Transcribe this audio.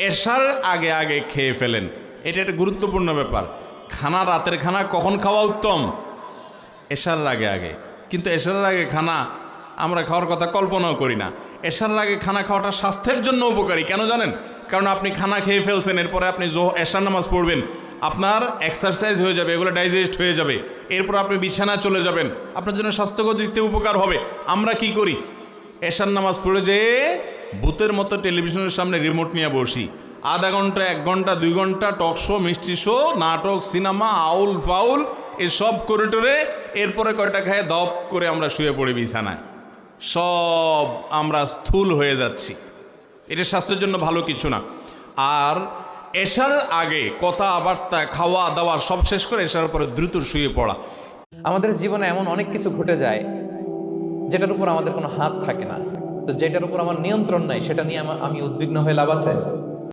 এশার আগে আগে খেয়ে ফেলেন, এটা একটা গুরুত্বপূর্ণ ব্যাপার। খানা, রাতের খানা কখন খাওয়া উত্তম? এশার আগে আগে। কিন্তু এশার আগে খানা আমরা খাওয়ার কথা কল্পনাও করি না। এশার আগে খানা খাওয়াটা স্বাস্থ্যের জন্য উপকারী। কেন জানেন? কারণ আপনি খানা খেয়ে ফেলছেন, এরপরে আপনি এশার নামাজ পড়বেন, আপনার এক্সারসাইজ হয়ে যাবে, এগুলো ডাইজেস্ট হয়ে যাবে, এরপর আপনি বিছানায় চলে যাবেন, আপনার জন্য স্বাস্থ্যগত দিক থেকে উপকার হবে। আমরা কি করি? এশার নামাজ পড়ে যেয়ে ভূতের মতো টেলিভিশনের সামনে রিমোট নিয়ে বসি, আধা ঘন্টা, 1 ঘন্টা, 2 ঘন্টা টক শো, মিষ্টি শো, নাটক, সিনেমা, আউল ফাউল এসব করে টোরে এরপরে কয়টা খায় দপ করে আমরা শুয়ে পড়ি বিছানায়। সব আমরা স্থূল হয়ে যাচ্ছি। এটা স্বাস্থ্যের জন্য ভালো কিছু না। আর এশার আগে কথাবার্তা, খাওয়া দাওয়া সব শেষ করে এশার পরে দ্রুত শুয়ে পড়া। আমাদের জীবনে এমন অনেক কিছু ঘটে যায় যেটার উপর আমাদের কোনো হাত থাকে না, তো যেটার উপর আমার নিয়ন্ত্রণ নাই, সেটা নিয়ে আমি উদ্বিগ্ন হয়ে লাভ আছে?